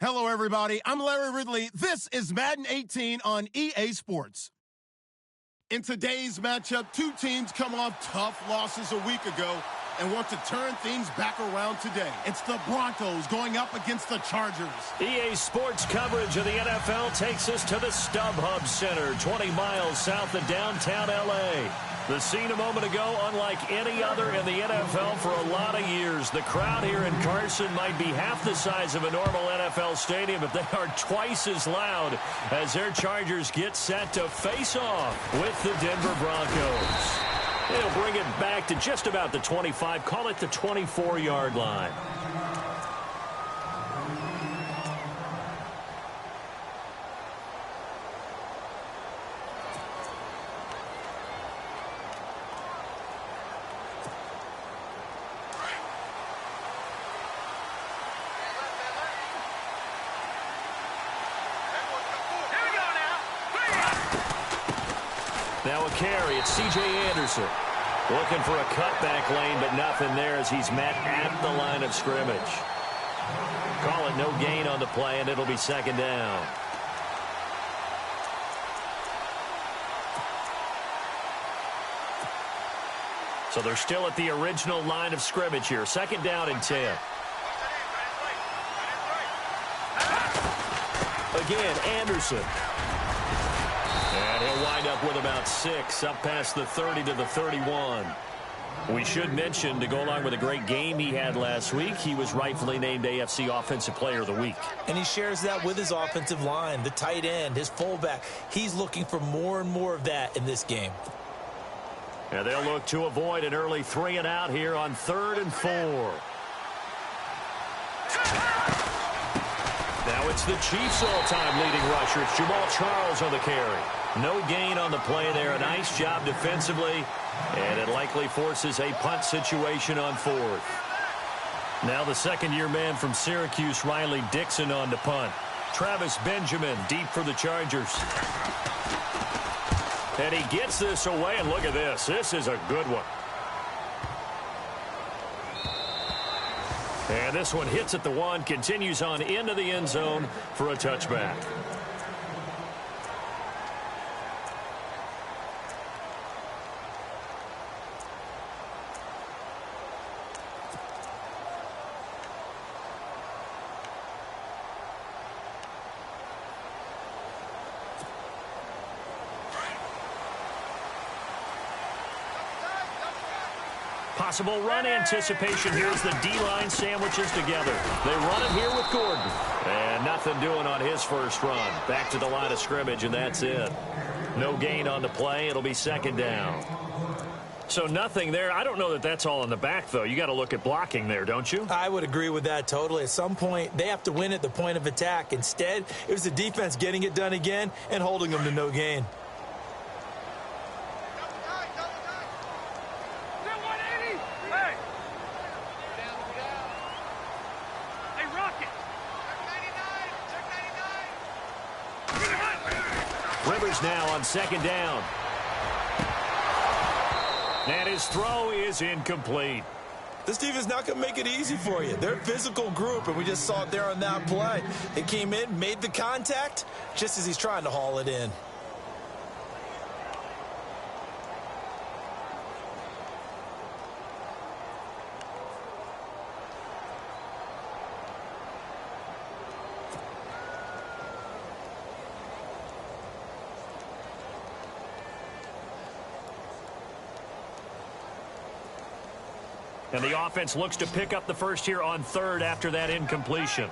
Hello, everybody. I'm Larry Ridley. This is Madden 18 on EA Sports. In today's matchup, two teams come off tough losses a week ago and want to turn things back around today. It's the Broncos going up against the Chargers. EA Sports coverage of the NFL takes us to the StubHub Center, 20 miles south of downtown L.A. The scene a moment ago, unlike any other in the NFL for a lot of years. The crowd here in Carson might be half the size of a normal NFL stadium, but they are twice as loud as their Chargers get set to face off with the Denver Broncos. They'll bring it back to just about the 25, call it the 24-yard line. Now a carry, it's C.J. Anderson. Looking for a cutback lane, but nothing there as he's met at the line of scrimmage. Call it no gain on the play, and it'll be second down. So they're still at the original line of scrimmage here. Second down and 10. Again, Anderson. And he'll wind up with about 6, up past the 30 to the 31. We should mention, to go along with a great game he had last week, he was rightfully named AFC Offensive Player of the Week. And he shares that with his offensive line, the tight end, his fullback. He's looking for more and more of that in this game. And they'll look to avoid an early 3-and-out here on 3rd and 4. Now it's the Chiefs' all-time leading rusher. It's Jamal Charles on the carry. No gain on the play there. A nice job defensively. And it likely forces a punt situation on 4th. Now the second-year man from Syracuse, Riley Dixon, on to punt. Travis Benjamin deep for the Chargers. And he gets this away, and look at this. This is a good one. And this one hits at the 1, continues on into the end zone for a touchback. Possible run anticipation. Here's the D-line sandwiches together. They run it here with Gordon. And nothing doing on his first run. Back to the line of scrimmage, and that's it. No gain on the play. It'll be second down. So nothing there. I don't know that that's all in the back, though. You got to look at blocking there, don't you? I would agree with that totally. At some point, they have to win at the point of attack. Instead, it was the defense getting it done again and holding them to no gain. Now on second down. And his throw is incomplete. This team is not going to make it easy for you. They're a physical group, and we just saw it there on that play. They came in, made the contact, just as he's trying to haul it in. And the offense looks to pick up the first here on 3rd after that incompletion.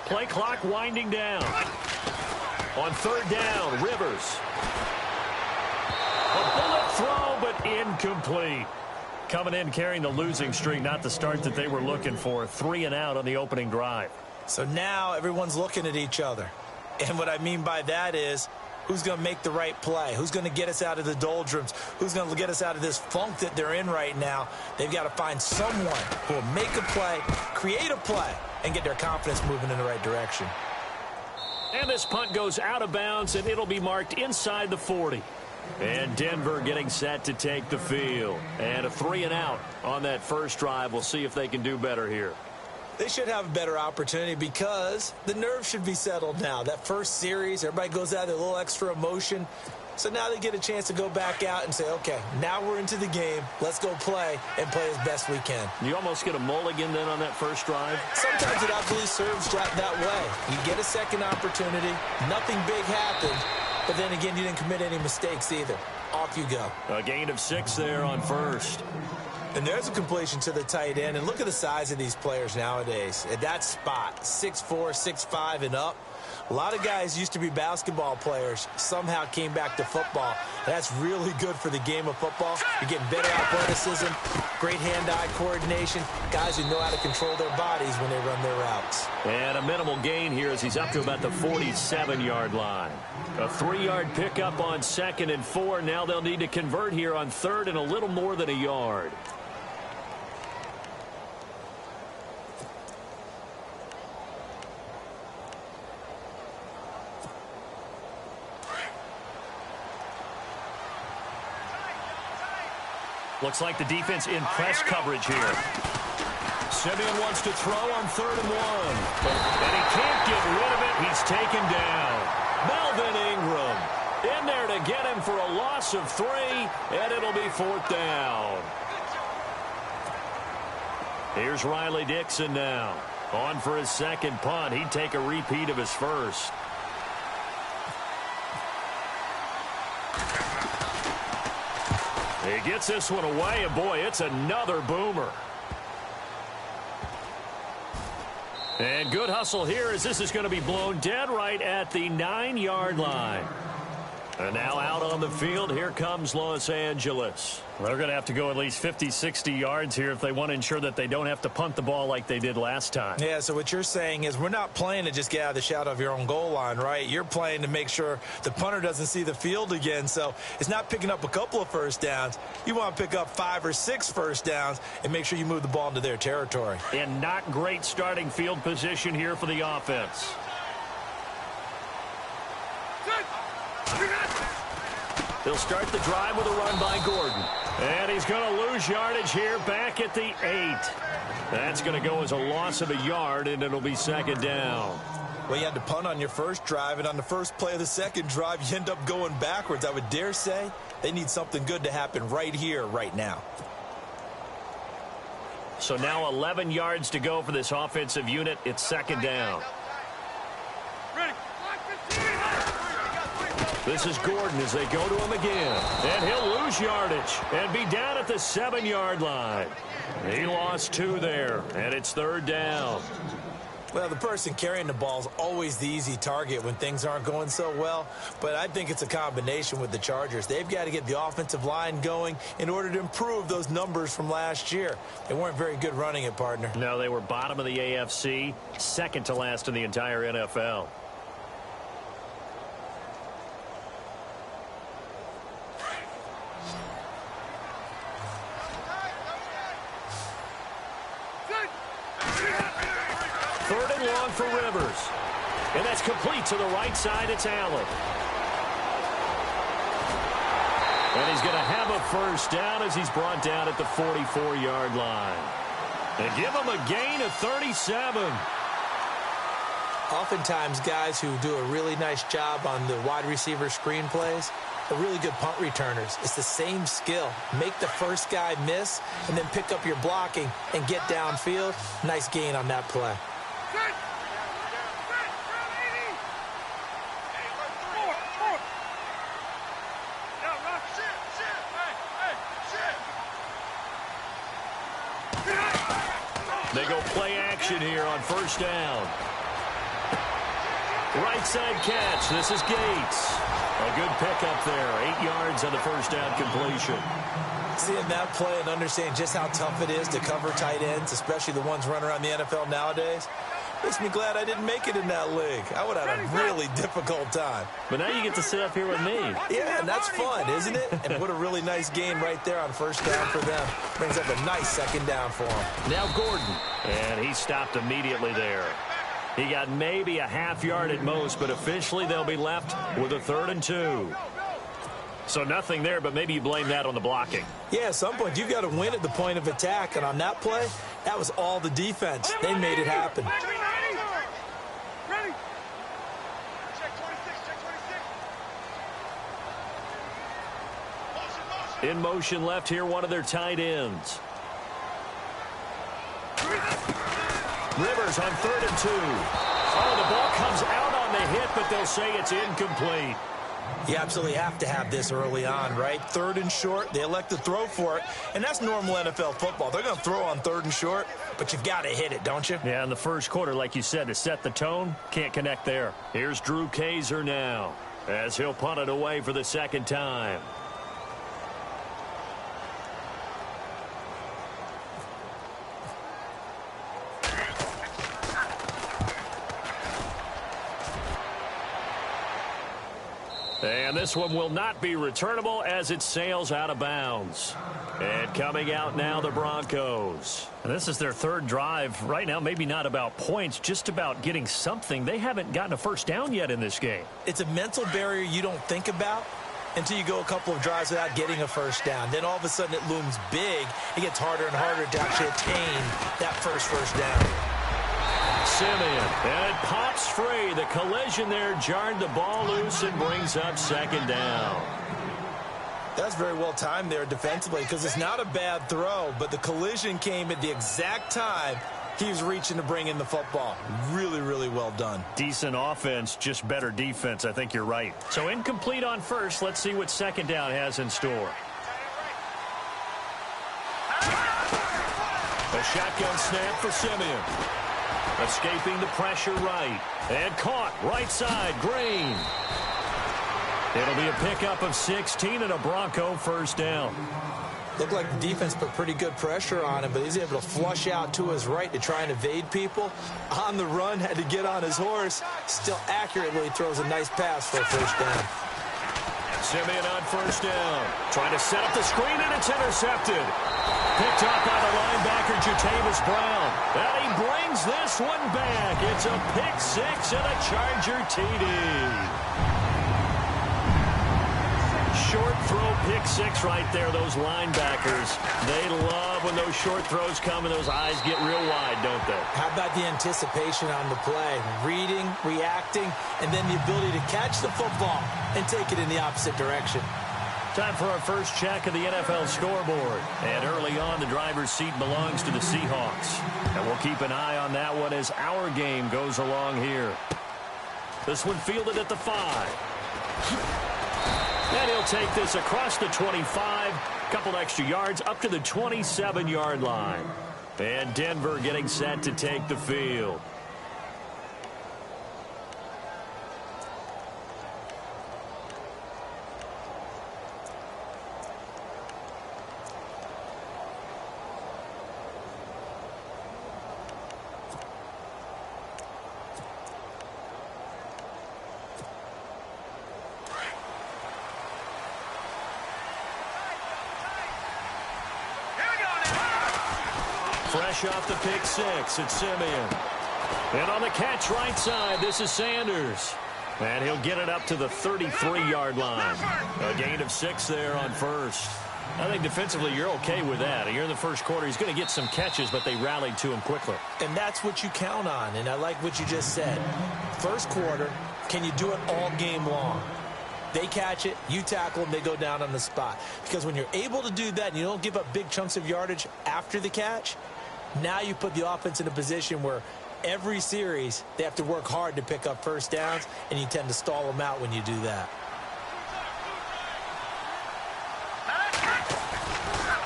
Play clock winding down. On 3rd down, Rivers. A bullet throw, but incomplete. Coming in carrying the losing streak, not the start that they were looking for. 3-and-out on the opening drive. So now everyone's looking at each other. And what I mean by that is, who's going to make the right play? Who's going to get us out of the doldrums? Who's going to get us out of this funk that they're in right now? They've got to find someone who will make a play, create a play, and get their confidence moving in the right direction. And this punt goes out of bounds, and it'll be marked inside the 40. And Denver getting set to take the field. And a 3-and-out on that first drive. We'll see if they can do better here. They should have a better opportunity because the nerves should be settled now. That first series, everybody goes out with a little extra emotion. So now they get a chance to go back out and say, okay, now we're into the game. Let's go play and play as best we can. You almost get a mulligan then on that first drive? Sometimes it actually serves that way. You get a second opportunity. Nothing big happened. But then again, you didn't commit any mistakes either. Off you go. A gain of 6 there on first. And there's a completion to the tight end. And look at the size of these players nowadays. At that spot, 6'4", 6'5", and up. A lot of guys used to be basketball players, somehow came back to football. That's really good for the game of football. You're getting better athleticism, great hand-eye coordination, guys who know how to control their bodies when they run their routes. And a minimal gain here as he's up to about the 47-yard line. A 3-yard pickup on 2nd and 4. Now they'll need to convert here on 3rd and a little more than a yard. Looks like the defense in press coverage here. Simeon wants to throw on 3rd and 1. And he can't get rid of it. He's taken down. Melvin Ingram in there to get him for a loss of 3, and it'll be 4th down. Here's Riley Dixon now. On for his second punt. He'd take a repeat of his first. He gets this one away, and boy, it's another boomer. And good hustle here as this is going to be blown dead right at the 9-yard line. And now out on the field, here comes Los Angeles. They're going to have to go at least 50, 60 yards here if they want to ensure that they don't have to punt the ball like they did last time. Yeah, so what you're saying is we're not playing to just get out of the shadow of your own goal line, right? You're playing to make sure the punter doesn't see the field again. So it's not picking up a couple of first downs. You want to pick up 5 or 6 first downs and make sure you move the ball into their territory. And not great starting field position here for the offense. He'll start the drive with a run by Gordon. And he's going to lose yardage here back at the 8. That's going to go as a loss of a yard, and it'll be 2nd down. Well, you had to punt on your first drive, and on the first play of the second drive, you end up going backwards. I would dare say they need something good to happen right here, right now. So now 11 yards to go for this offensive unit. It's 2nd down. This is Gordon as they go to him again. And he'll lose yardage and be down at the 7-yard line. He lost 2 there, and it's 3rd down. Well, the person carrying the ball is always the easy target when things aren't going so well. But I think it's a combination with the Chargers. They've got to get the offensive line going in order to improve those numbers from last year. They weren't very good running it, partner. No, they were bottom of the AFC, 2nd to last in the entire NFL. For Rivers. And that's complete to the right side. It's Allen. And he's going to have a first down as he's brought down at the 44-yard line. And give him a gain of 37. Oftentimes, guys who do a really nice job on the wide receiver screen plays are really good punt returners. It's the same skill. Make the first guy miss and then pick up your blocking and get downfield. Nice gain on that play. They go play action here on first down. Right side catch. This is Gates. A good pickup there. 8 yards on the first down completion. Seeing that play and understanding just how tough it is to cover tight ends, especially the ones running around the NFL nowadays, makes me glad I didn't make it in that league. I would have had a really difficult time. But now you get to sit up here with me. Yeah, and that's fun, isn't it? And put a really nice game right there on first down for them. Brings up a nice 2nd down for them. Now Gordon. And he stopped immediately there. He got maybe a half yard at most, but officially they'll be left with a 3rd and 2. So nothing there, but maybe you blame that on the blocking. Yeah, at some point you've got to win at the point of attack, and on that play, that was all the defense. They made it happen. In motion left here, one of their tight ends. Rivers on 3rd and 2. Oh, the ball comes out on the hit, but they'll say it's incomplete. You absolutely have to have this early on, right? 3rd and short, they elect to throw for it, and that's normal NFL football. They're going to throw on 3rd and short, but you've got to hit it, don't you? Yeah, in the first quarter, like you said, to set the tone, can't connect there. Here's Drew Kaiser now, as he'll punt it away for the 2nd time. And this one will not be returnable as it sails out of bounds. And coming out now, the Broncos. And this is their 3rd drive. Right now, maybe not about points, just about getting something. They haven't gotten a first down yet in this game. It's a mental barrier you don't think about until you go a couple of drives without getting a first down. Then all of a sudden it looms big. It gets harder and harder to actually attain that first down. Simeon, and it pops free. The collision there jarred the ball loose and brings up 2nd down. That's very well timed there defensively because it's not a bad throw, but the collision came at the exact time he was reaching to bring in the football. Really, really well done. Decent offense, just better defense. I think you're right. So incomplete on first. Let's see what 2nd down has in store. A shotgun snap for Simeon. Escaping the pressure right. And caught right side. Green. It'll be a pickup of 16 and a Bronco first down. Looked like the defense put pretty good pressure on him, but he's able to flush out to his right to try and evade people. On the run, had to get on his horse. Still accurately throws a nice pass for a first down. Simeon on first down. Trying to set up the screen, and it's intercepted. Picked up by the linebacker, Jatavis Brown. And he brings this one back. It's a pick 6 and a Charger TD. Short throw, pick 6 right there. Those linebackers, they love when those short throws come and those eyes get real wide, don't they? How about the anticipation on the play? Reading, reacting, and then the ability to catch the football and take it in the opposite direction. Time for our first check of the NFL scoreboard. And early on, the driver's seat belongs to the Seahawks. And we'll keep an eye on that one as our game goes along here. This one fielded at the 5. And he'll take this across the 25. Couple extra yards up to the 27-yard line. And Denver getting set to take the field. Fresh off the pick 6, it's Simeon. And on the catch right side, this is Sanders. And he'll get it up to the 33-yard line. A gain of 6 there on first. I think defensively you're okay with that. Here in the first quarter, he's going to get some catches, but they rallied to him quickly. And that's what you count on, and I like what you just said. First quarter, can you do it all game long? They catch it, you tackle them, they go down on the spot. Because when you're able to do that and you don't give up big chunks of yardage after the catch, now you put the offense in a position where every series they have to work hard to pick up first downs, and you tend to stall them out when you do that.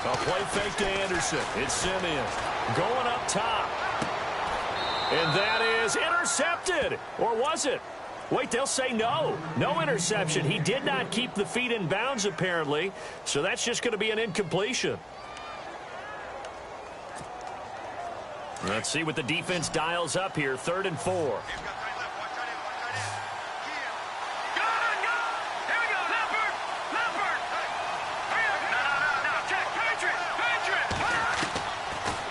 A play fake to Anderson. It's Simeon going up top. And that is intercepted. Or was it? Wait, they'll say no. No interception. He did not keep the feet in bounds, apparently. So that's just going to be an incompletion. Let's see what the defense dials up here. 3rd and 4.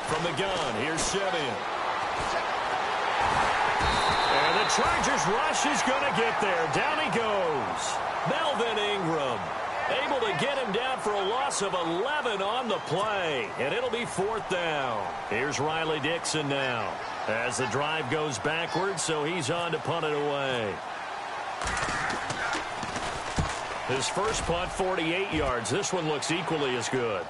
From the gun, here's Simeon. Chargers rush is going to get there. Down he goes. Melvin Ingram able to get him down for a loss of 11 on the play. And it'll be 4th down. Here's Riley Dixon now as the drive goes backwards, so he's on to punt it away. His first punt, 48 yards. This one looks equally as good.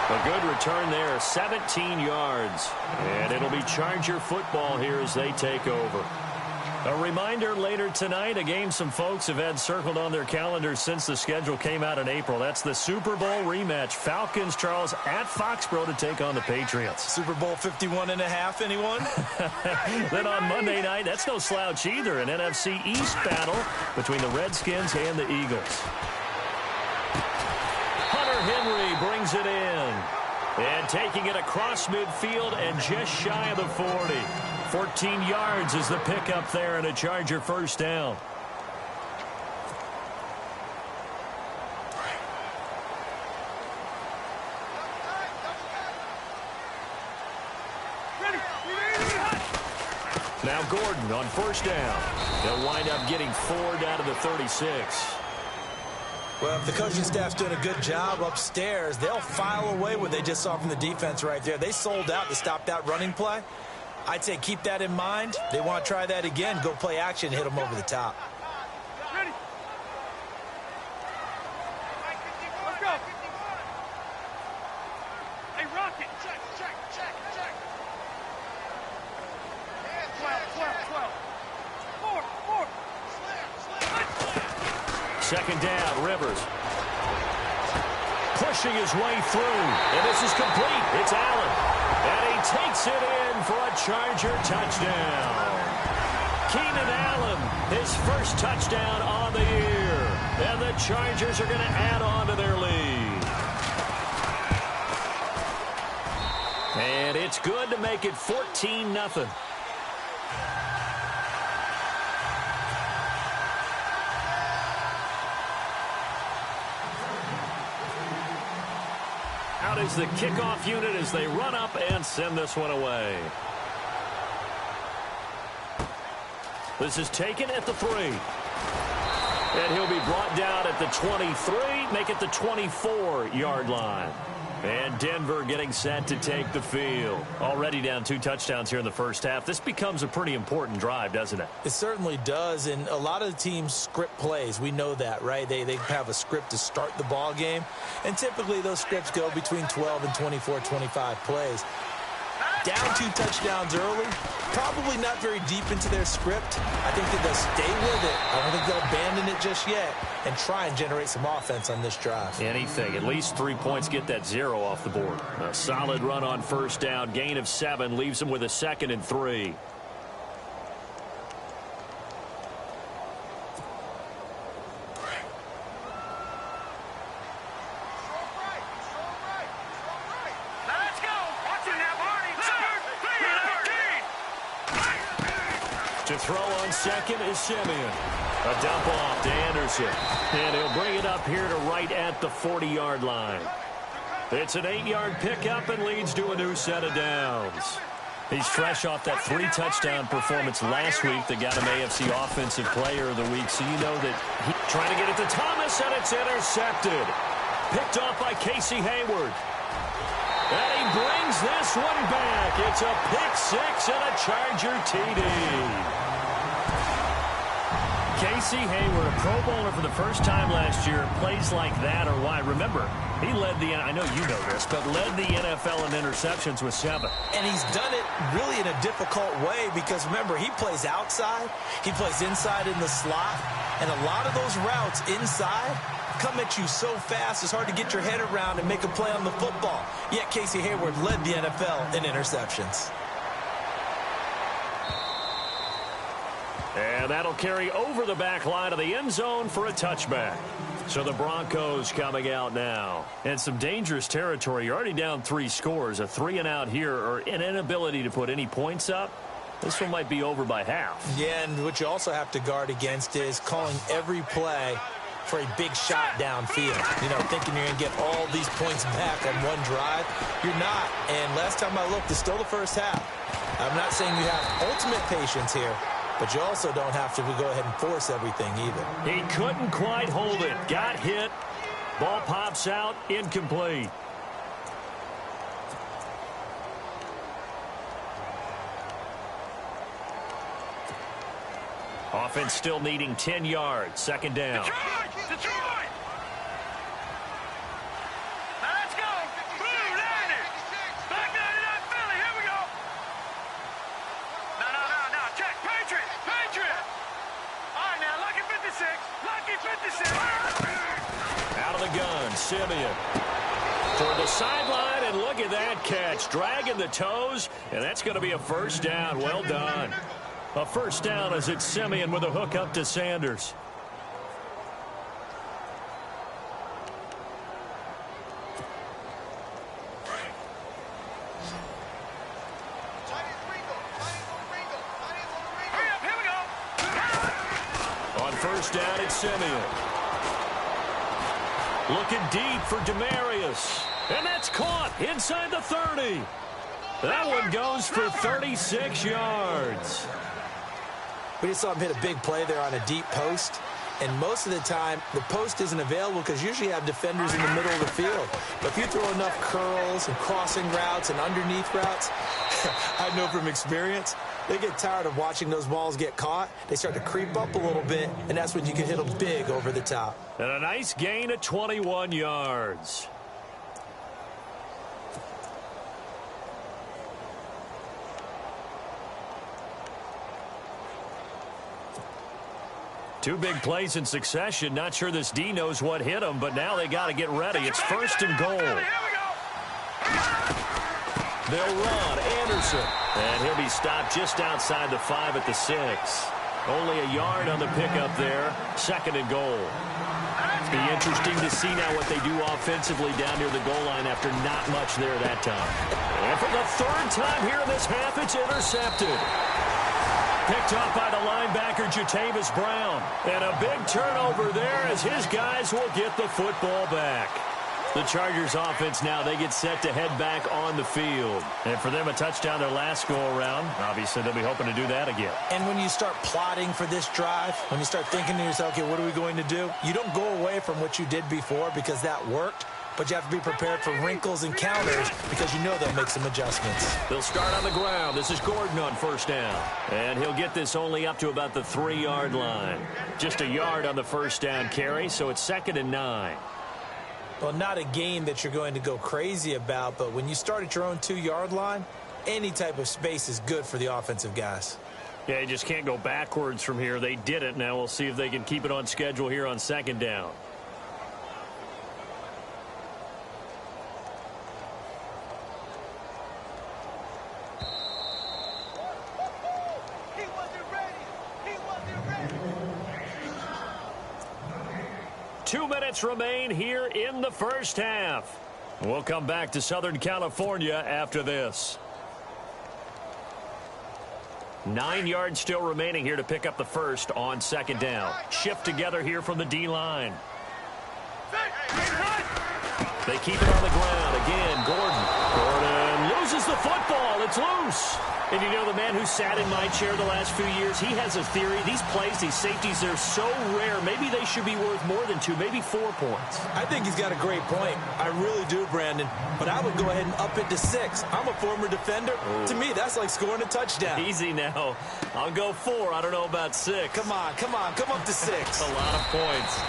A good return there, 17 yards. And it'll be Charger football here as they take over. A reminder later tonight, a game some folks have had circled on their calendars since the schedule came out in April. That's the Super Bowl rematch. Falcons, Charles, at Foxborough to take on the Patriots. Super Bowl 51.5, anyone? Then on Monday night, that's no slouch either. An NFC East battle between the Redskins and the Eagles. Hunter Henry brings it in. And taking it across midfield and just shy of the 40. 14 yards is the pickup there and a Charger first down. Now Gordon on first down. They'll wind up getting 4 down to the 36. Well, if the coaching staff's doing a good job upstairs, they'll file away what they just saw from the defense right there. They sold out to stop that running play. I'd say keep that in mind. They want to try that again. Go play action, hit them over the top. Ready. Let's go. Hey, Rocket. Check. 12. 4. Second down, Rivers. Pushing his way through, and this is complete. It's Allen, and he takes it in for a Charger touchdown. Keenan Allen, his first touchdown on the year, and the Chargers are going to add on to their lead. And it's good to make it 14-0. Out is the kickoff unit as they run up and send this one away. This is taken at the 3. And he'll be brought down at the 23, make it the 24-yard line. And Denver getting set to take the field. Already down 2 touchdowns here in the first half. This becomes a pretty important drive, doesn't it? It certainly does, and a lot of the teams script plays. We know that, right? They have a script to start the ball game, and typically those scripts go between 12 and 24, 25 plays. Down 2 touchdowns early, probably not very deep into their script. I think that they'll stay with it. I don't think they'll abandon it just yet and try and generate some offense on this drive. Anything. At least 3 points, get that 0 off the board. A solid run on first down. Gain of 7 leaves them with a 2nd and 3. To throw on second is Simeon. A dump off to Anderson. And he'll bring it up here to right at the 40-yard line. It's an 8-yard pickup and leads to a new set of downs. He's fresh off that 3-touchdown performance last week that got him AFC Offensive Player of the Week. So you know that he's trying to get it to Thomas, and it's intercepted. Picked off by Casey Hayward. And he brings this one back. It's a pick-6 and a Charger TD. Casey Hayward, a Pro Bowler for the first time last year. Plays like that or why? Remember, he led the, I know you know this, but led the NFL in interceptions with 7. And he's done it really in a difficult way because, remember, he plays outside. He plays inside in the slot. And a lot of those routes inside come at you so fast, it's hard to get your head around and make a play on the football. Yet Casey Hayward led the NFL in interceptions. And that'll carry over the back line of the end zone for a touchback. So the Broncos coming out now. And some dangerous territory. You're already down 3 scores. A 3-and-out here or an inability to put any points up. This one might be over by half. Yeah, and what you also have to guard against is calling every play for a big shot downfield. You know, thinking you're going to get all these points back on one drive. You're not. And last time I looked, it's still the first half. I'm not saying you have ultimate patience here, but you also don't have to go ahead and force everything either. He couldn't quite hold it. Got hit. Ball pops out. Incomplete. Offense still needing 10 yards. Second down. Detroit! Now let's go! Blue 90! Back 99 Philly, here we go! No, check! Patriot! Patriot! All right, now, lucky 56! Lucky 56! Out of the gun, Simeon. Toward the sideline, and look at that catch. Dragging the toes, and that's going to be a first down. Well done. A first down as it's Simeon with a hook up to Sanders. Here we go! On first down, it's Simeon. Looking deep for Demarius. And that's caught inside the 30. That one goes for 36 yards. We just saw him hit a big play there on a deep post. And most of the time, the post isn't available because usually you have defenders in the middle of the field. But if you throw enough curls and crossing routes and underneath routes, I know from experience, they get tired of watching those balls get caught. They start to creep up a little bit, and that's when you can hit them big over the top. And a nice gain of 21 yards. Two big plays in succession. Not sure this D knows what hit him, but now they got to get ready. It's first and goal. They'll run. Anderson. And he'll be stopped just outside the 5 at the 6. Only a yard on the pickup there. Second and goal. Be interesting to see now what they do offensively down near the goal line after not much there that time. And for the third time here in this half, it's intercepted. Picked up by the linebacker, Jatavis Brown. And a big turnover there as his guys will get the football back. The Chargers offense now, they get set to head back on the field. And for them, a touchdown their last go-around. Obviously, they'll be hoping to do that again. And when you start plotting for this drive, when you start thinking to yourself, okay, what are we going to do? You don't go away from what you did before because that worked. But you have to be prepared for wrinkles and counters because you know they'll make some adjustments. They'll start on the ground. This is Gordon on first down. And he'll get this only up to about the 3-yard line. Just a yard on the first down carry, so it's 2nd and 9. Well, not a game that you're going to go crazy about, but when you start at your own 2-yard line, any type of space is good for the offensive guys. Yeah, you just can't go backwards from here. They did it. Now we'll see if they can keep it on schedule here on 2nd down. Two minutes remain here in the first half. We'll come back to Southern California after this. 9 yards still remaining here to pick up the first on 2nd down. Shift together here from the D-line. They keep it on the ground. Again, Gordon loses the football. It's loose. And you know, the man who sat in my chair the last few years, he has a theory. These plays, these safeties, they're so rare. Maybe they should be worth more than 2, maybe 4 points. I think he's got a great point. I really do, Brandon. But I would go ahead and up it to 6. I'm a former defender. Ooh. To me, that's like scoring a touchdown. Easy now. I'll go 4. I don't know about 6. Come on. Come up to 6. A lot of points.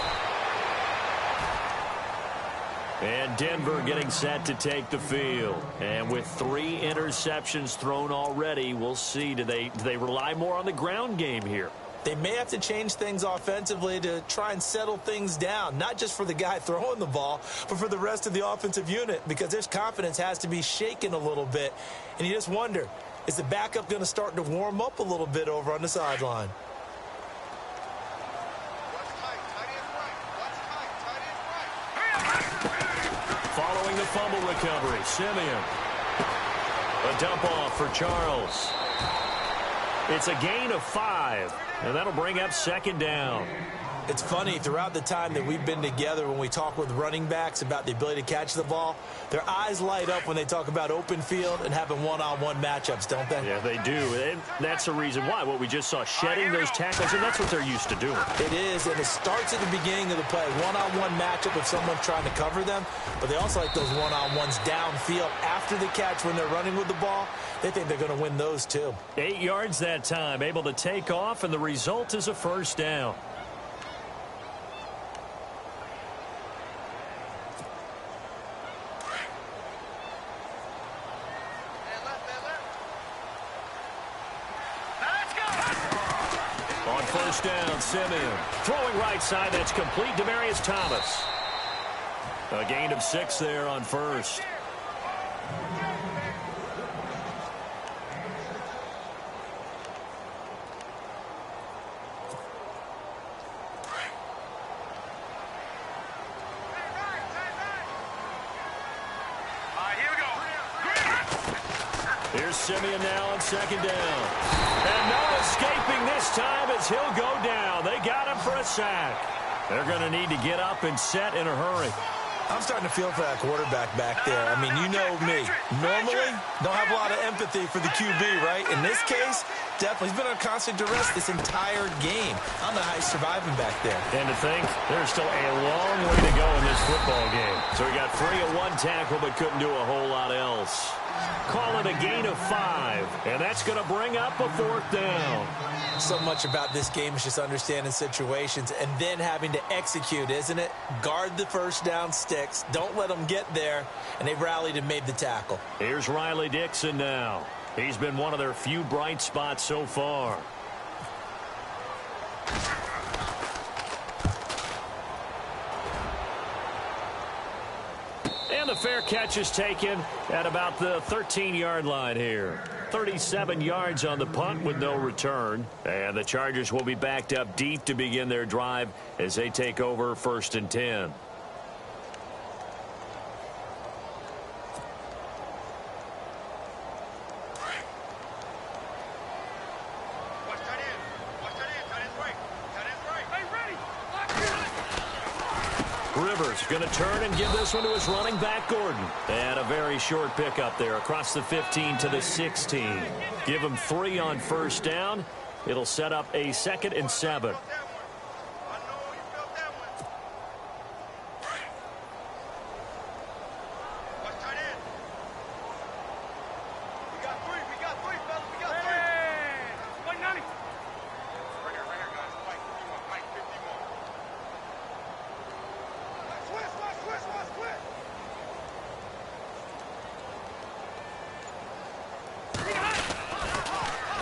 And Denver getting set to take the field. And with 3 interceptions thrown already, we'll see. Do they rely more on the ground game here? They may have to change things offensively to try and settle things down, not just for the guy throwing the ball, but for the rest of the offensive unit, because their confidence has to be shaken a little bit. And you just wonder, is the backup going to start to warm up a little bit over on the sideline? Following the fumble recovery, Simeon. A dump off for Charles. It's a gain of 5, and that'll bring up 2nd down. It's funny, throughout the time that we've been together, when we talk with running backs about the ability to catch the ball, their eyes light up when they talk about open field and having one-on-one matchups, don't they? Yeah, they do. And that's the reason why. What we just saw, shedding those tackles, and that's what they're used to doing. It is, and it starts at the beginning of the play. One-on-one matchup if someone's trying to cover them, but they also like those one-on-ones downfield after the catch when they're running with the ball. They think they're going to win those too. 8 yards that time, able to take off, and the result is a first down. On first down, Simeon. Throwing right side, that's complete. Demaryius Thomas. A gain of 6 there on first. Here's Simeon now on second down. And no escaping this time as he'll go down. They got him for a sack. They're going to need to get up and set in a hurry. I'm starting to feel for that quarterback back there. I mean, you know me. Normally, don't have a lot of empathy for the QB, right? In this case, definitely. He's been on constant duress this entire game. I don't know how he's surviving back there. And to think, there's still a long way to go in this football game. So he got 3 of 1 tackle, but couldn't do a whole lot else. Call it a gain of 5, and that's going to bring up a 4th down. So much about this game is just understanding situations and then having to execute, isn't it? Guard the first down sticks. Don't let them get there. And they've rallied and made the tackle. Here's Riley Dixon now. He's been one of their few bright spots so far. And the fair catch is taken at about the 13-yard line here. 37 yards on the punt with no return. And the Chargers will be backed up deep to begin their drive as they take over 1st and 10. Rivers going to turn and give this one to his running back, Gordon. And a very short pickup there across the 15 to the 16. Give him 3 on first down. It'll set up a 2nd and 7.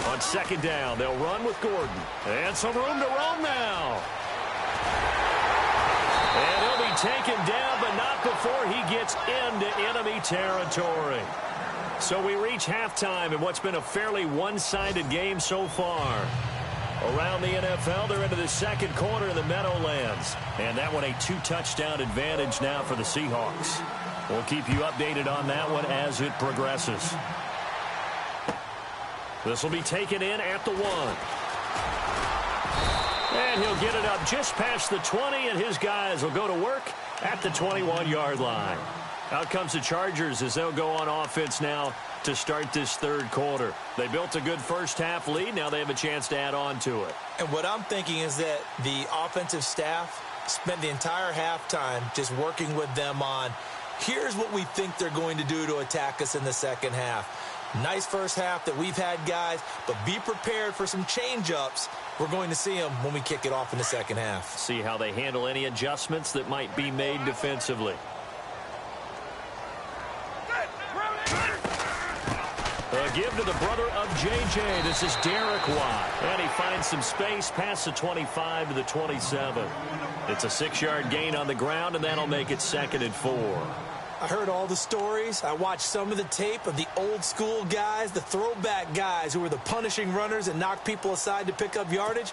On 2nd down, they'll run with Gordon. And some room to roam now. And he'll be taken down, but not before he gets into enemy territory. So we reach halftime in what's been a fairly one-sided game so far. Around the NFL, they're into the 2nd quarter in the Meadowlands. And that one a 2-touchdown advantage now for the Seahawks. We'll keep you updated on that one as it progresses. This will be taken in at the 1. And he'll get it up just past the 20, and his guys will go to work at the 21-yard line. Out comes the Chargers as they'll go on offense now to start this 3rd quarter. They built a good first-half lead. Now they have a chance to add on to it. And what I'm thinking is that the offensive staff spent the entire halftime just working with them on, here's what we think they're going to do to attack us in the 2nd half. Nice first half that we've had, guys, but be prepared for some change-ups. We're going to see them when we kick it off in the 2nd half. See how they handle any adjustments that might be made defensively. A give to the brother of J.J. This is Derek Watt. And he finds some space past the 25 to the 27. It's a 6-yard gain on the ground, and that'll make it 2nd and 4. I heard all the stories. I watched some of the tape of the old school guys, the throwback guys who were the punishing runners and knocked people aside to pick up yardage.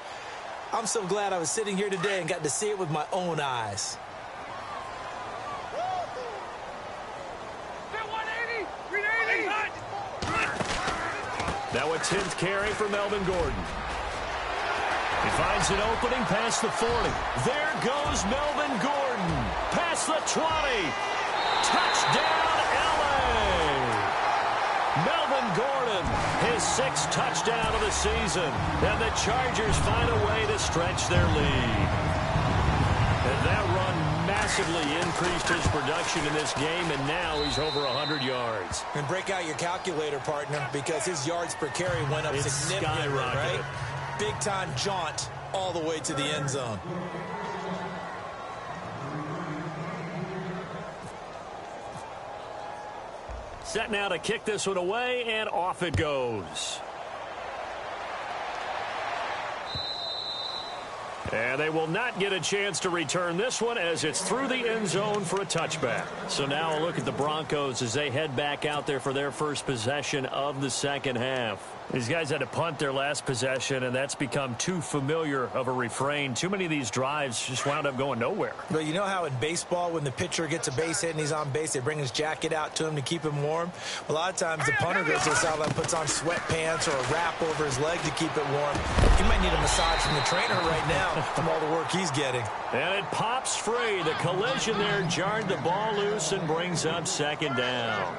I'm so glad I was sitting here today and got to see it with my own eyes. Now a 10th carry for Melvin Gordon. He finds an opening past the 40. There goes Melvin Gordon. Past the 20. Touchdown, L.A. Melvin Gordon, his 6th touchdown of the season. And the Chargers find a way to stretch their lead. And that run massively increased his production in this game, and now he's over 100 yards. And break out your calculator, partner, because his yards per carry went up significantly, right? Big-time jaunt all the way to the end zone. Set now to kick this one away, and off it goes. And they will not get a chance to return this one as it's through the end zone for a touchback. So now a look at the Broncos as they head back out there for their first possession of the second half. These guys had to punt their last possession, and that's become too familiar of a refrain. Too many of these drives just wound up going nowhere. But you know how in baseball, when the pitcher gets a base hit and he's on base, they bring his jacket out to him to keep him warm? A lot of times the punter goes to the sideline, puts on sweatpants or a wrap over his leg to keep it warm. He might need a massage from the trainer right now from all the work he's getting. And it pops free. The collision there jarred the ball loose and brings up second down.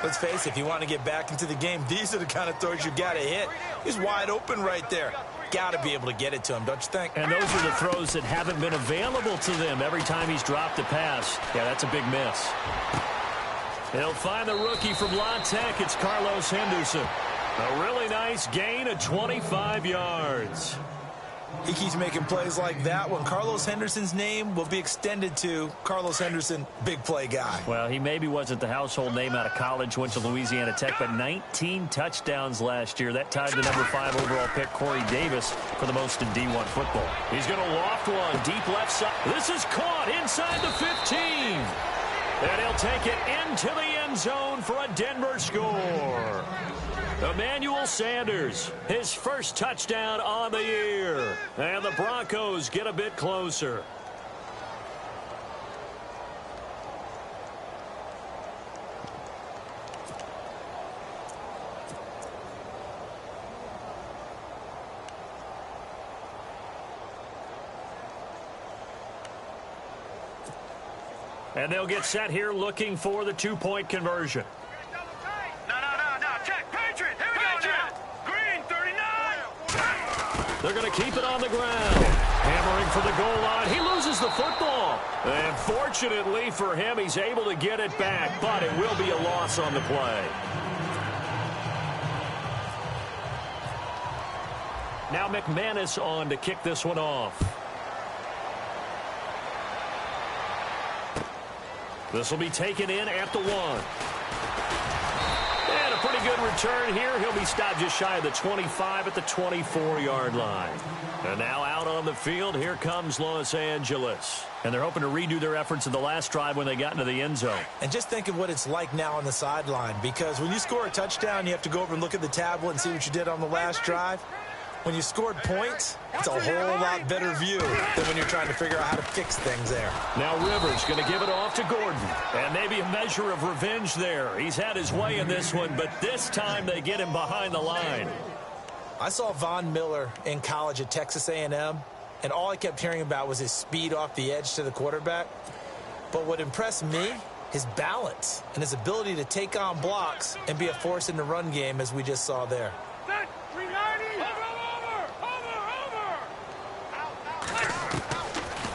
Let's face it, if you want to get back into the game, these are the kind of throws you got to hit. He's wide open right there. Got to be able to get it to him, don't you think? And those are the throws that haven't been available to them every time he's dropped a pass. Yeah, that's a big miss. He'll find the rookie from La Tech. It's Carlos Henderson. A really nice gain of 25 yards. He keeps making plays like that when Carlos Henderson's name will be extended to Carlos Henderson, big play guy. Well, he maybe wasn't the household name out of college, went to Louisiana Tech, but 19 touchdowns last year. That tied the number 5 overall pick, Corey Davis, for the most in D1 football. He's going to loft one deep left side. This is caught inside the 15. And he'll take it into the end zone for a Denver score. Emmanuel Sanders, his first touchdown on the year. And the Broncos get a bit closer. And they'll get set here looking for the 2-point conversion. They're going to keep it on the ground. Hammering for the goal line. He loses the football. And fortunately for him, he's able to get it back, but it will be a loss on the play. Now McManus on to kick this one off. This will be taken in at the 1. And a pretty good return here. He'll be stopped just shy of the 25 at the 24-yard line. And now out on the field, here comes Los Angeles. And they're hoping to redo their efforts in the last drive when they got into the end zone. And just think of what it's like now on the sideline, because when you score a touchdown, you have to go over and look at the tablet and see what you did on the last drive. When you scored points, it's a whole lot better view than when you're trying to figure out how to fix things there. Now Rivers going to give it off to Gordon. And maybe a measure of revenge there. He's had his way in this one, but this time they get him behind the line. I saw Von Miller in college at Texas A&M, and all I kept hearing about was his speed off the edge to the quarterback. But what impressed me, his balance and his ability to take on blocks and be a force in the run game, as we just saw there.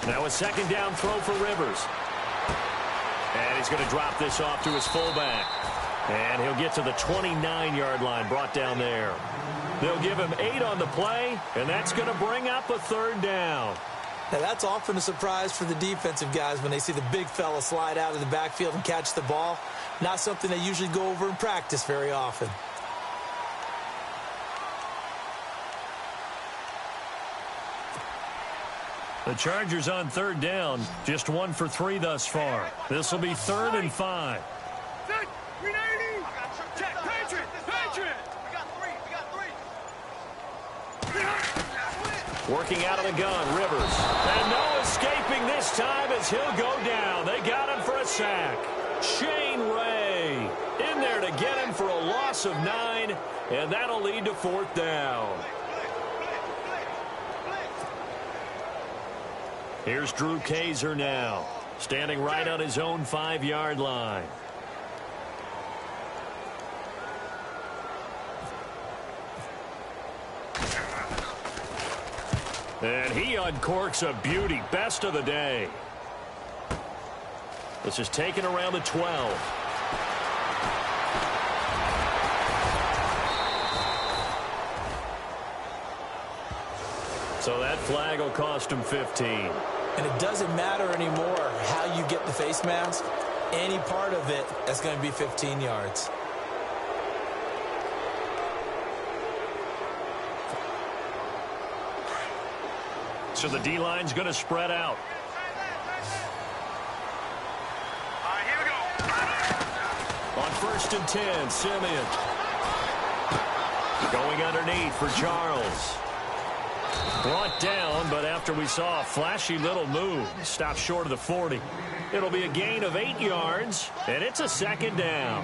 Now a second down throw for Rivers. And he's going to drop this off to his fullback. And he'll get to the 29-yard line, brought down there. They'll give him 8 on the play, and that's going to bring up a third down. Now that's often a surprise for the defensive guys when they see the big fella slide out of the backfield and catch the ball. Not something they usually go over in practice very often. The Chargers on third down, just 1 for 3 thus far. This will be 3rd and 5. Working out of the gun, Rivers. And no escaping this time as he'll go down. They got him for a sack. Shane Ray in there to get him for a loss of 9, and that'll lead to 4th down. Here's Drew Kaiser now, standing right on his own 5-yard line. And he uncorks a beauty. Best of the day. This is taken around the 12. So that flag will cost him 15. And it doesn't matter anymore how you get the face mask. Any part of it, that's going to be 15 yards. So the D-line's going to spread out. All right, here we go. On 1st and 10, Simeon. Going underneath for Charles. Brought down, but after we saw a flashy little move, stopped short of the 40. It'll be a gain of 8 yards, and it's a 2nd down.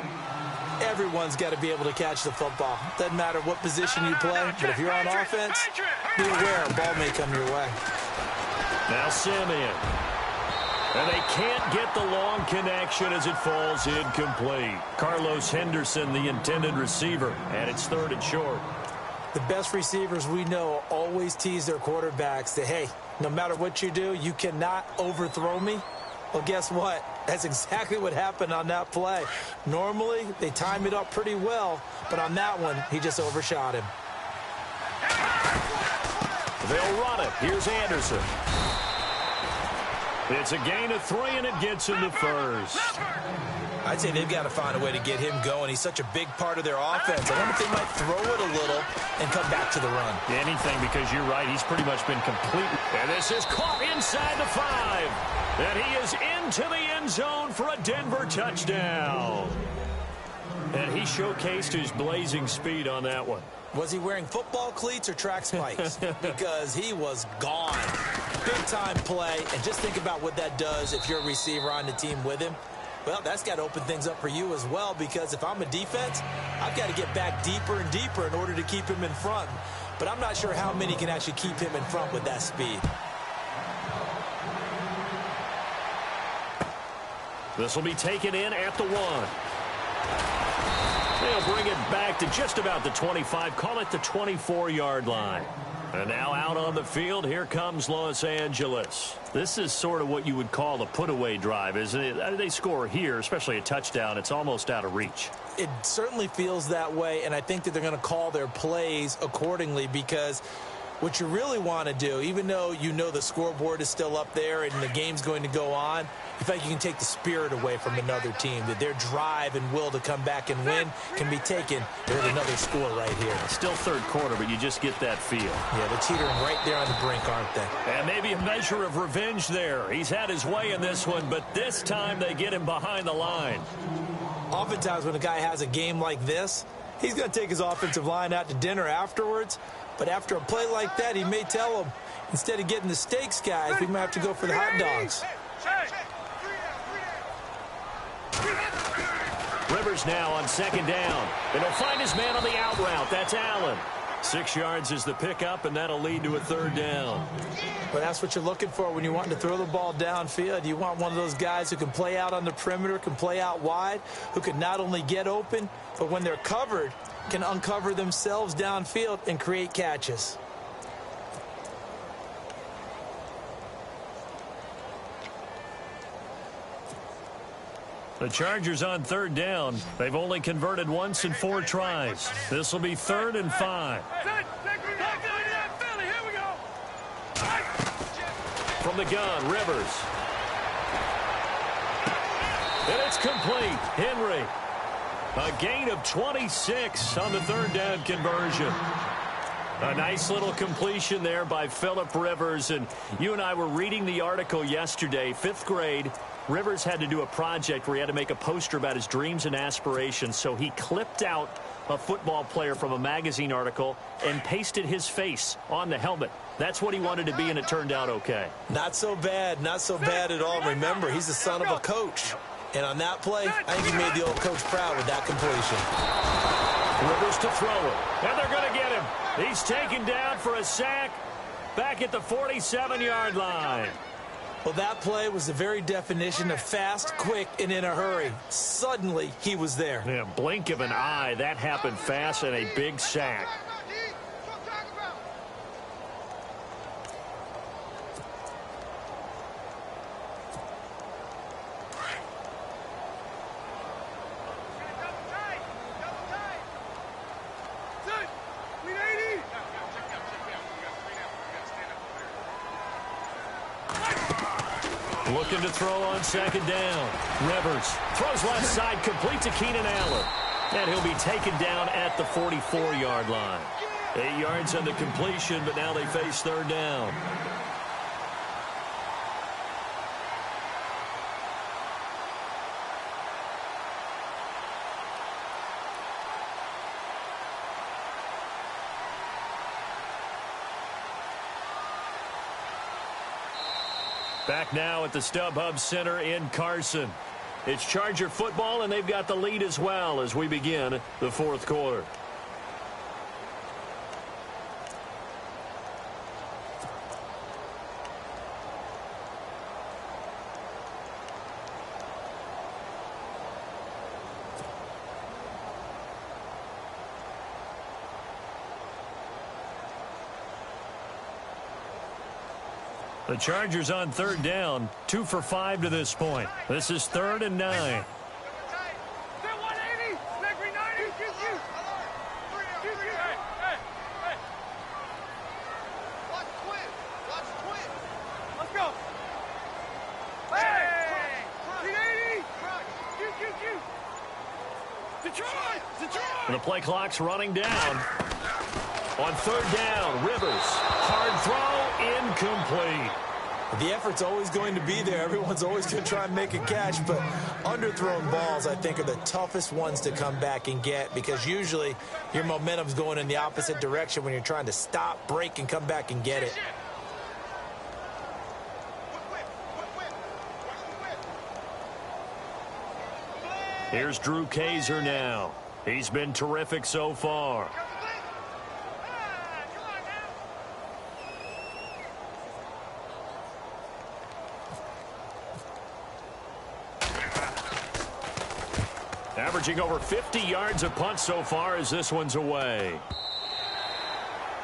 Everyone's got to be able to catch the football. Doesn't matter what position you play, but if you're on offense, be aware a ball may come your way. Now Simeon. And they can't get the long connection as it falls incomplete. Carlos Henderson, the intended receiver, and it's 3rd and short. The best receivers we know always tease their quarterbacks that, hey, no matter what you do, you cannot overthrow me. Well, guess what? That's exactly what happened on that play. Normally, they time it up pretty well, but on that one, he just overshot him. They'll run it. Here's Anderson. It's a gain of 3, and it gets him the 1st. I'd say they've got to find a way to get him going. He's such a big part of their offense. I wonder if they might throw it a little and come back to the run. Anything, because you're right. He's pretty much been complete. And this is caught inside the 5. And he is into the end zone for a Denver touchdown. And he showcased his blazing speed on that one. Was he wearing football cleats or track spikes? Because he was gone. Big-time play. And just think about what that does if you're a receiver on the team with him. Well, that's got to open things up for you as well, because if I'm a defense, I've got to get back deeper and deeper in order to keep him in front. But I'm not sure how many can actually keep him in front with that speed. This will be taken in at the 1. They'll bring it back to just about the 25. Call it the 24-yard line. And now out on the field, here comes Los Angeles. This is sort of what you would call a put-away drive, isn't it? They score here, especially a touchdown. It's almost out of reach. It certainly feels that way, and I think that they're going to call their plays accordingly, because what you really want to do, even though you know the scoreboard is still up there and the game's going to go on, you feel like you can take the spirit away from another team, that their drive and will to come back and win can be taken. There's another score right here. Still 3rd quarter, but you just get that feel. Yeah, they're teetering right there on the brink, aren't they? And maybe a measure of revenge there. He's had his way in this one, but this time they get him behind the line. Oftentimes when a guy has a game like this, he's going to take his offensive line out to dinner afterwards. But after a play like that, he may tell them, instead of getting the steaks, guys, we might have to go for the hot dogs. Rivers now on 2nd down. And he'll find his man on the out route. That's Allen. 6 yards is the pickup, and that'll lead to a 3rd down. Well, that's what you're looking for when you want to throw the ball downfield. You want one of those guys who can play out on the perimeter, can play out wide, who can not only get open, but when they're covered, can uncover themselves downfield and create catches. The Chargers on 3rd down. They've only converted once in 4 tries. This will be 3rd and 5. From the gun, Rivers. And it's complete. Henry. A gain of 26 on the 3rd down conversion. A nice little completion there by Phillip Rivers. And you and I were reading the article yesterday, 5th grade. Rivers had to do a project where he had to make a poster about his dreams and aspirations. So he clipped out a football player from a magazine article and pasted his face on the helmet. That's what he wanted to be, and it turned out okay. Not so bad. Not so bad at all. Remember, he's the son of a coach. And on that play, I think he made the old coach proud with that completion. Rivers to throw it. And they're going to get him. He's taken down for a sack back at the 47-yard line. Well, that play was the very definition of fast, quick, and in a hurry. Suddenly, he was there. Yeah, blink of an eye. That happened fast and a big sack. Looking to throw on second down. Rivers throws left side, complete to Keenan Allen. And he'll be taken down at the 44-yard line. 8 yards on the completion, but now they face third down. Back now at the StubHub Center in Carson. It's Charger football, and they've got the lead as well as we begin the fourth quarter. The Chargers on third down, 2 for 5 to this point. This is 3rd and 9. The play clock's running down. On third down, Rivers. Hard throw, incomplete. The effort's always going to be there. Everyone's always going to try and make a catch, but underthrown balls, I think, are the toughest ones to come back and get because usually your momentum's going in the opposite direction when you're trying to stop, break, and come back and get it. Here's Drew Kaiser now. He's been terrific so far. Averaging over 50 yards a punt so far as this one's away.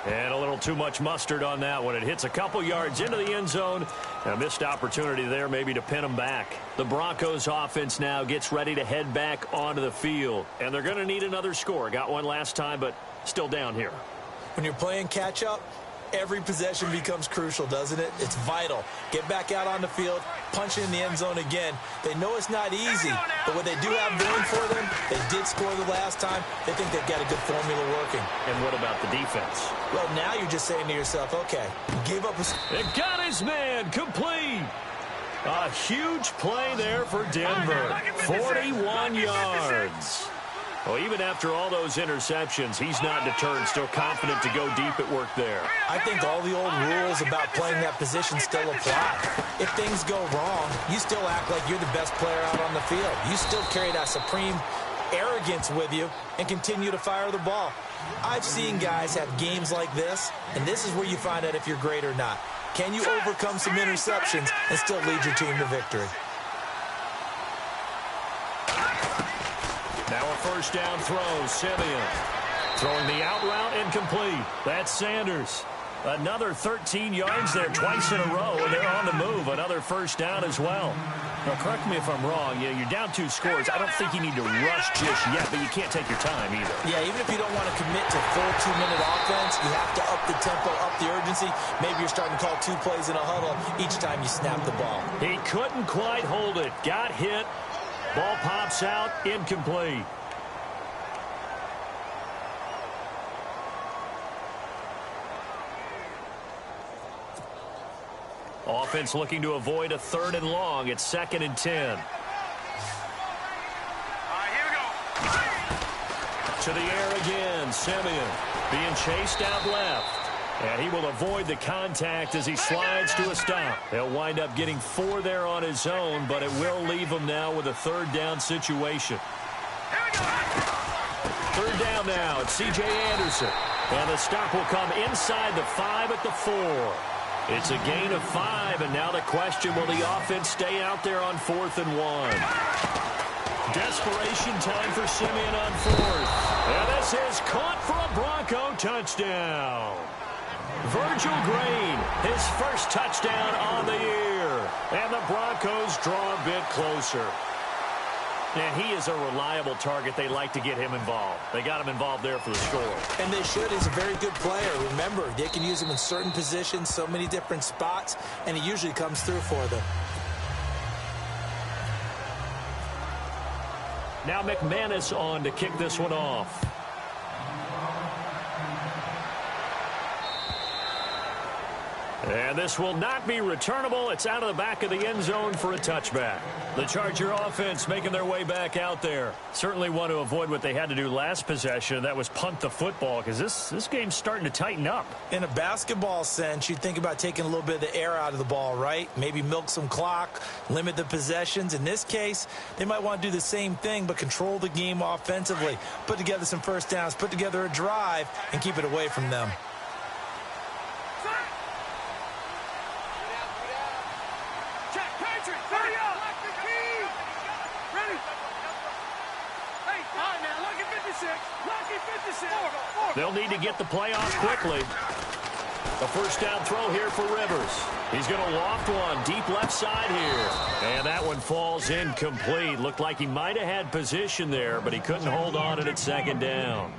And a little too much mustard on that one. It hits a couple yards into the end zone. A missed opportunity there maybe to pin them back. The Broncos offense now gets ready to head back onto the field. And they're going to need another score. Got one last time, but still down here. When you're playing catch-up, every possession becomes crucial, doesn't it? It's vital. Get back out on the field, punch in the end zone again. They know it's not easy, but what they do have going for them, they did score the last time. They think they've got a good formula working. And what about the defense? Well, now you're just saying to yourself, okay, gave up a... It got his man complete. A huge play there for Denver. 41 yards. Well, even after all those interceptions, he's not deterred, still confident to go deep at work there. I think all the old rules about playing that position still apply. If things go wrong, you still act like you're the best player out on the field. You still carry that supreme arrogance with you and continue to fire the ball. I've seen guys have games like this, and this is where you find out if you're great or not. Can you overcome some interceptions and still lead your team to victory? Now a first down throw, Simeon. Throwing the out route incomplete. That's Sanders. Another 13 yards there twice in a row, and they're on the move. Another first down as well. Now, correct me if I'm wrong. You're down 2 scores. I don't think you need to rush just yet, but you can't take your time either. Yeah, even if you don't want to commit to full 2-minute offense, you have to up the tempo, up the urgency. Maybe you're starting to call 2 plays in a huddle each time you snap the ball. He couldn't quite hold it. Got hit. Ball pops out, incomplete. Offense looking to avoid a 3rd and long. It's 2nd and 10. All right, here we go. To the air again, Simeon being chased out left. And he will avoid the contact as he slides to a stop. He'll wind up getting 4 there on his own, but it will leave him now with a 3rd down situation. 3rd down now. It's C.J. Anderson. And the stop will come inside the 5 at the 4. It's a gain of 5, and now the question, will the offense stay out there on 4th and 1? Desperation time for Simeon on 4th. And this is caught for a Bronco touchdown. Virgil Green, his first touchdown on the year. And the Broncos draw a bit closer. And he is a reliable target. They like to get him involved. They got him involved there for the score. And they should. He's a very good player. Remember, they can use him in certain positions, so many different spots, and he usually comes through for them. Now McManus on to kick this one off. And this will not be returnable. It's out of the back of the end zone for a touchback. The Charger offense making their way back out there. Certainly want to avoid what they had to do last possession. That was punt the football, because this game's starting to tighten up. In a basketball sense, you think about taking a little bit of the air out of the ball, right? Maybe milk some clock, limit the possessions. In this case, they might want to do the same thing, but control the game offensively. Put together some first downs, put together a drive, and keep it away from them. They'll need to get the play off quickly. A first down throw here for Rivers. He's going to loft one deep left side here. And that one falls incomplete. Looked like he might have had position there, but he couldn't hold on at second down.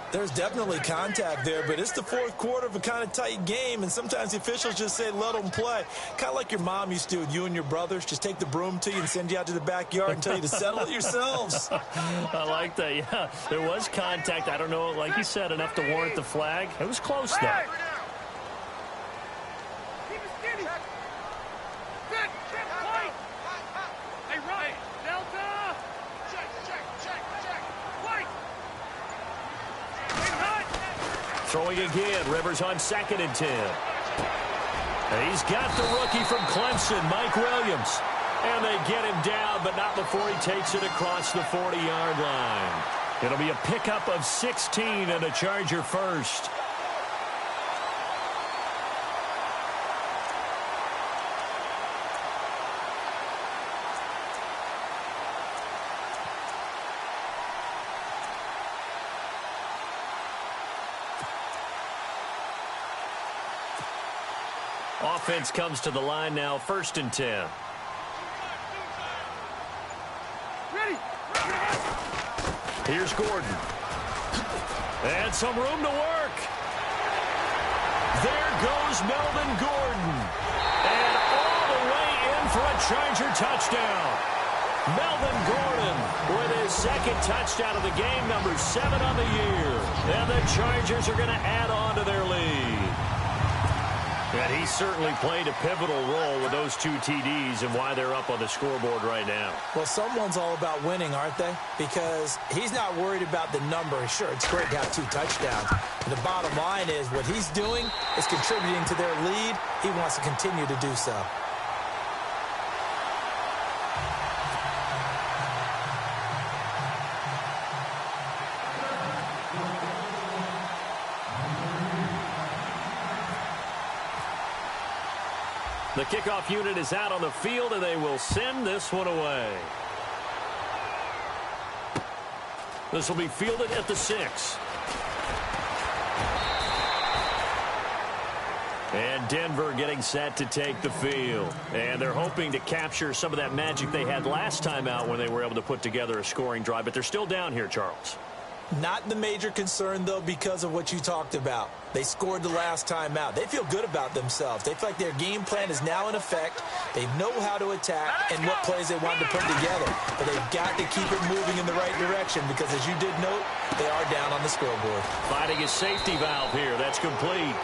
There's definitely contact there, but it's the fourth quarter of a kind of tight game, and sometimes the officials just say, let them play. Kind of like your mom used to with you and your brothers. Just take the broom to you and send you out to the backyard and tell you to settle it yourselves. I like that, yeah. There was contact. I don't know, like you said, enough to warrant the flag. It was close, though. Throwing again, Rivers on 2nd and 10. And he's got the rookie from Clemson, Mike Williams. And they get him down, but not before he takes it across the 40-yard line. It'll be a pickup of 16 and a Charger first. Offense comes to the line now, 1st and 10. Here's Gordon. And some room to work. There goes Melvin Gordon. And all the way in for a Charger touchdown. Melvin Gordon with his 2nd touchdown of the game, number 7 on the year. And the Chargers are going to add on to their lead. And he certainly played a pivotal role with those 2 TDs and why they're up on the scoreboard right now. Well, someone's all about winning, aren't they? Because he's not worried about the number. Sure, it's great to have 2 touchdowns. But the bottom line is what he's doing is contributing to their lead. He wants to continue to do so. The kickoff unit is out on the field, and they will send this one away. This will be fielded at the 6. And Denver getting set to take the field. And they're hoping to capture some of that magic they had last time out when they were able to put together a scoring drive. But they're still down here, Charles. Not the major concern, though, because of what you talked about. They scored the last time out. They feel good about themselves. They feel like their game plan is now in effect. They know how to attack and what plays they want to put together. But they've got to keep it moving in the right direction because, as you did note, they are down on the scoreboard. Finding a safety valve here. That's complete.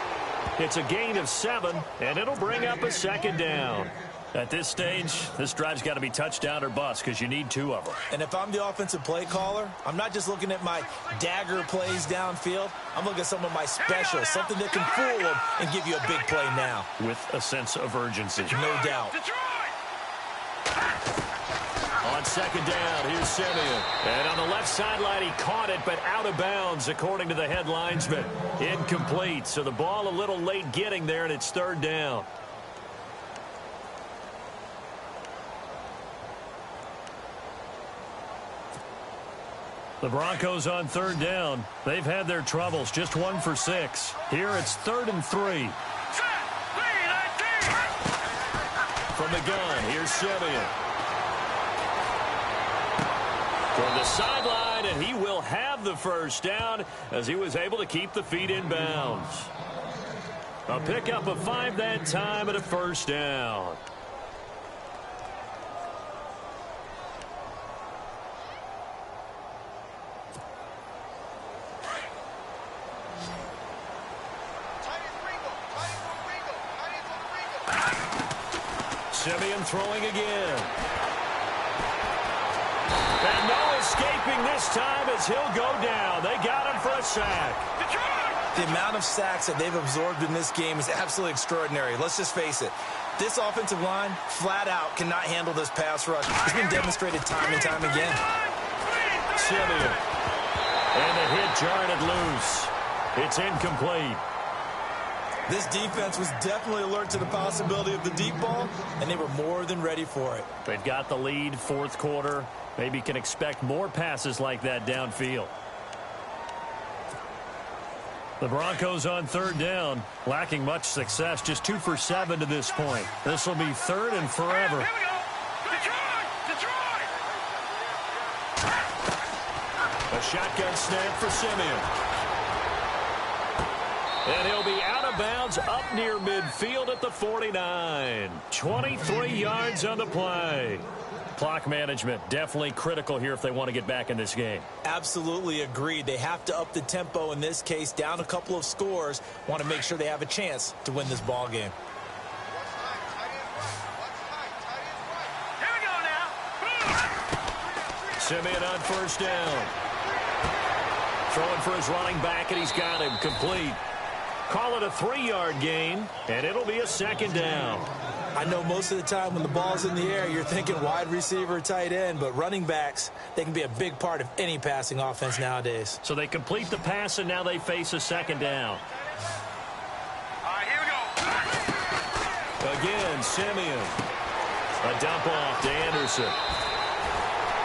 It's a gain of 7, and it'll bring up a 2nd down. At this stage, this drive's got to be touchdown or bust because you need 2 of them. And if I'm the offensive play caller, I'm not just looking at my dagger plays downfield. I'm looking at some of my specials, something that can fool them and give you a big play now. With a sense of urgency. No doubt. On on second down. Here's Simeon. And on the left sideline, he caught it, but out of bounds, according to the head linesman. Incomplete. So the ball a little late getting there, and it's third down. The Broncos on third down. They've had their troubles. Just 1 for 6. Here it's 3rd and 3. From the gun, here's Simeon. From the sideline, and he will have the first down as he was able to keep the feet in bounds. A pickup of 5 that time and a first down. Simeon throwing again. And no escaping this time as he'll go down. They got him for a sack. The amount of sacks that they've absorbed in this game is absolutely extraordinary. Let's just face it. This offensive line, flat out, cannot handle this pass rush. It's been demonstrated time and time again. Simeon. And the hit jarred it loose. It's incomplete. This defense was definitely alert to the possibility of the deep ball, and they were more than ready for it. They've got the lead, fourth quarter. Maybe can expect more passes like that downfield. The Broncos on third down, lacking much success, just 2 for 7 to this point. This will be 3rd and forever. Here we go. Detroit! A shotgun snap for Simeon. And he'll be out of bounds up near midfield at the 49. 23 yards on the play. Clock management definitely critical here if they want to get back in this game. Absolutely agreed. They have to up the tempo in this case, down a couple of scores. Want to make sure they have a chance to win this ball game. Here we go now. Simeon on first down. Throwing for his running back, and he's got him complete. Call it a 3-yard gain, and it'll be a second down. I know most of the time when the ball's in the air, you're thinking wide receiver, tight end, but running backs, they can be a big part of any passing offense nowadays. So they complete the pass, and now they face a second down. All right, here we go. Again, Simeon. A dump off to Anderson.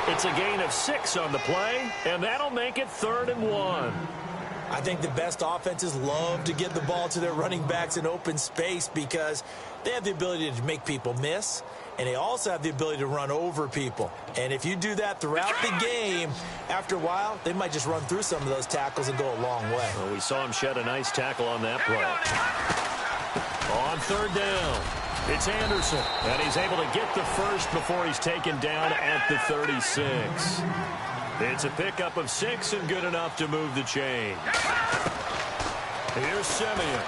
It's a gain of 6 on the play, and that'll make it 3rd and 1. I think the best offenses love to get the ball to their running backs in open space because they have the ability to make people miss, and they also have the ability to run over people. And if you do that throughout the game, after a while, they might just run through some of those tackles and go a long way. Well, we saw him shed a nice tackle on that play. On third down, it's Anderson, and he's able to get the first before he's taken down at the 36. It's a pickup of 6 and good enough to move the chain. Here's Simeon.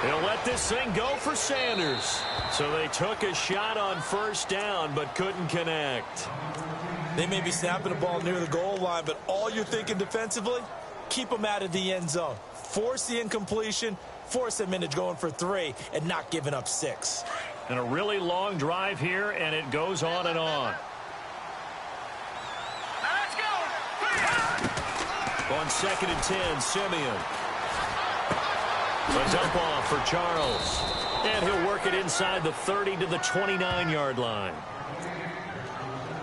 He'll let this thing go for Sanders. So they took a shot on first down but couldn't connect. They may be snapping the ball near the goal line, but all you're thinking defensively, keep them out of the end zone. Force the incompletion, force them into going for 3, and not giving up 6. And a really long drive here, and it goes on and on. On 2nd and 10, Simeon. A dump off for Charles. And he'll work it inside the 30 to the 29-yard line.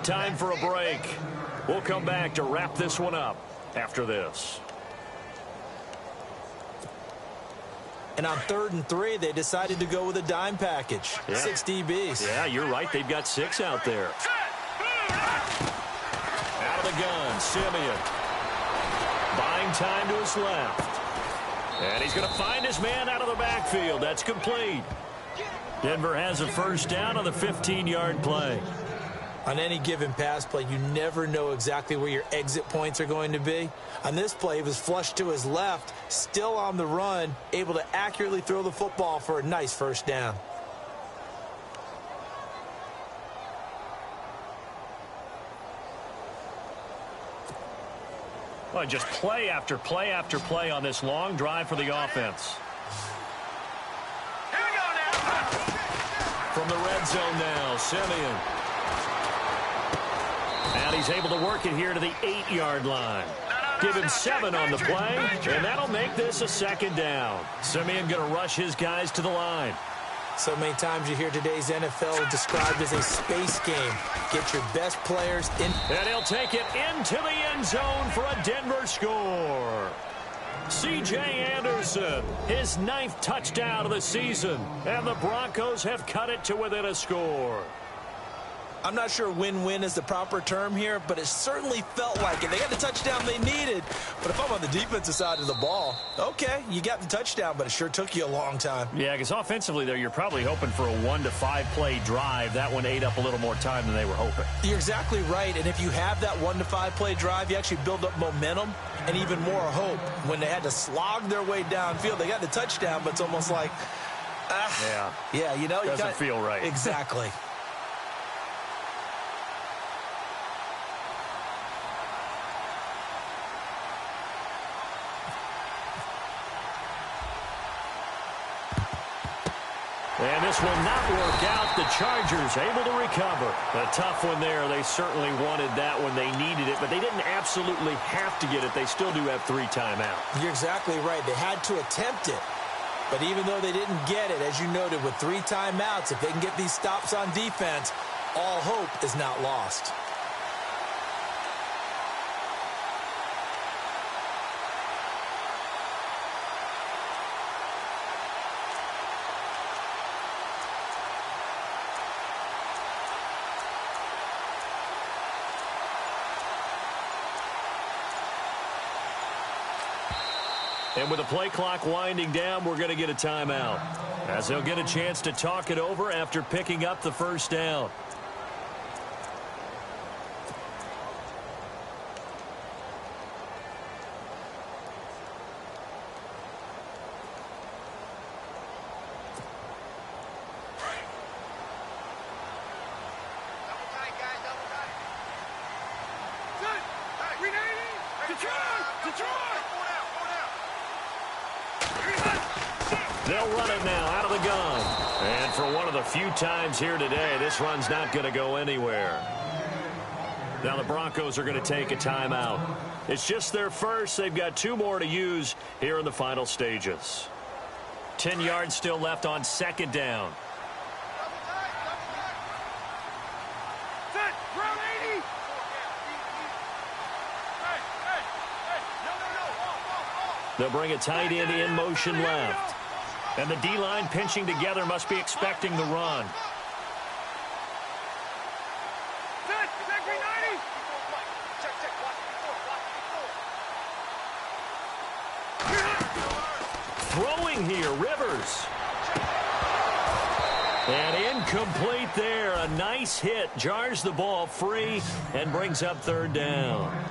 Time for a break. We'll come back to wrap this one up after this. And on 3rd and 3, they decided to go with a dime package. Yeah. 6 DBs. Yeah, you're right. They've got 6 out there. Out of the gun, Simeon. Buying time to his left. And he's going to find his man out of the backfield. That's complete. Denver has a first down on the 15-yard play. On any given pass play, you never know exactly where your exit points are going to be. On this play, he was flushed to his left, still on the run, able to accurately throw the football for a nice first down. Well, just play after play after play on this long drive for the offense. Here we go now. From the red zone now, Simeon. And he's able to work it here to the 8-yard line. Give him 7 on the play, and that'll make this a 2nd down. Simeon going to rush his guys to the line. So many times you hear today's NFL described as a space game. Get your best players in. And he'll take it into the end zone for a Denver score. C.J. Anderson, his 9th touchdown of the season. And the Broncos have cut it to within a score. I'm not sure win-win is the proper term here, but it certainly felt like it. They got the touchdown they needed. But if I'm on the defensive side of the ball, okay, you got the touchdown, but it sure took you a long time. Yeah, because offensively there, you're probably hoping for a 1 to 5 play drive. That one ate up a little more time than they were hoping. You're exactly right. And if you have that 1 to 5 play drive, you actually build up momentum and even more hope. When they had to slog their way downfield, they got the touchdown, but it's almost like, yeah, you know, doesn't feel right. Exactly. And this will not work out. The Chargers able to recover. A tough one there. They certainly wanted that when they needed it, but they didn't absolutely have to get it. They still do have 3 timeouts. You're exactly right. They had to attempt it. But even though they didn't get it, as you noted, with 3 timeouts, if they can get these stops on defense, all hope is not lost. And with the play clock winding down, we're going to get a timeout, as they'll get a chance to talk it over after picking up the 1st down. They'll run it now out of the gun. And for one of the few times here today, this run's not going to go anywhere. Now the Broncos are going to take a timeout. It's just their first. They've got 2 more to use here in the final stages. 10 yards still left on 2nd down. They'll bring a tight end in motion left. And the D-line pinching together must be expecting the run. Throwing here, Rivers. And incomplete there. A nice hit. Jars the ball free and brings up 3rd down.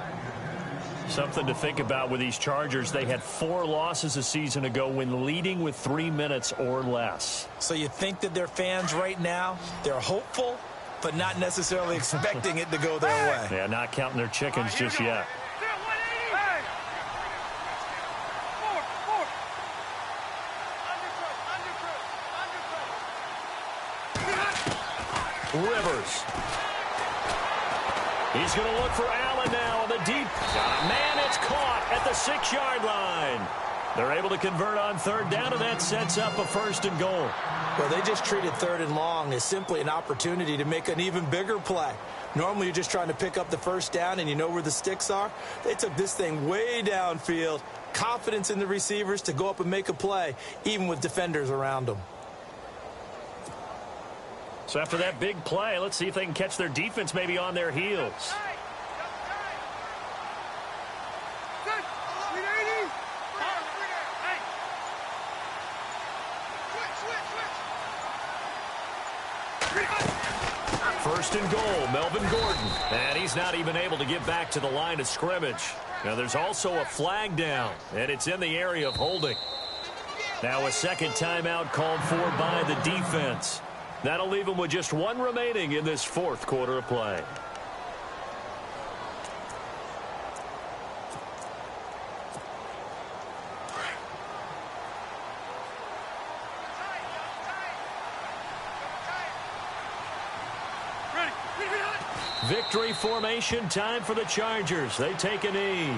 Something to think about with these Chargers. They had 4 losses a season ago when leading with 3 minutes or less. So you think that their fans right now, they're hopeful, but not necessarily expecting it to go their way. Yeah, not counting their chickens just yet. Rivers. He's going to look for Allen now on the deep. Man, it's caught at the 6-yard line. They're able to convert on 3rd down, and that sets up a 1st and goal. Well, they just treated 3rd and long as simply an opportunity to make an even bigger play. Normally, you're just trying to pick up the 1st down, and you know where the sticks are. They took this thing way downfield. Confidence in the receivers to go up and make a play, even with defenders around them. So after that big play, let's see if they can catch their defense maybe on their heels. First and goal, Melvin Gordon. And he's not even able to get back to the line of scrimmage. Now there's also a flag down, and it's in the area of holding. Now a 2nd timeout called for by the defense. That'll leave them with just 1 remaining in this 4th quarter of play. Victory formation time for the Chargers. They take a knee.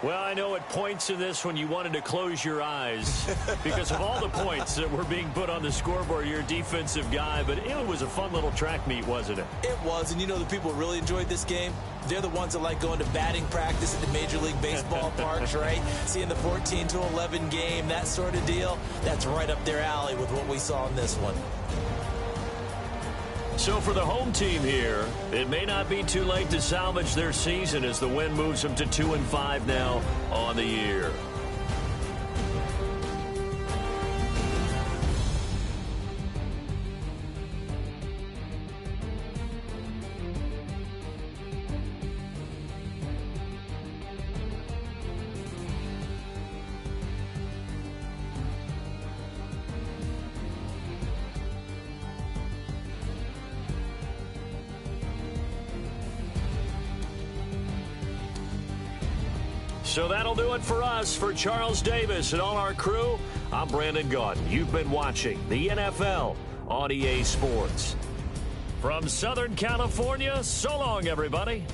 Well, I know at points in this when you wanted to close your eyes because of all the points that were being put on the scoreboard. You're a defensive guy, but it was a fun little track meet, wasn't it? It was, and you know the people who really enjoyed this game? They're the ones that like going to batting practice at the Major League Baseball parks, right? Seeing the 14-11 game, that sort of deal. That's right up their alley with what we saw in this one. So for the home team here, it may not be too late to salvage their season as the win moves them to 2-5 now on the year. So that'll do it for us. For Charles Davis and all our crew, I'm Brandon Gaudin. You've been watching the NFL on EA Sports. From Southern California, so long, everybody.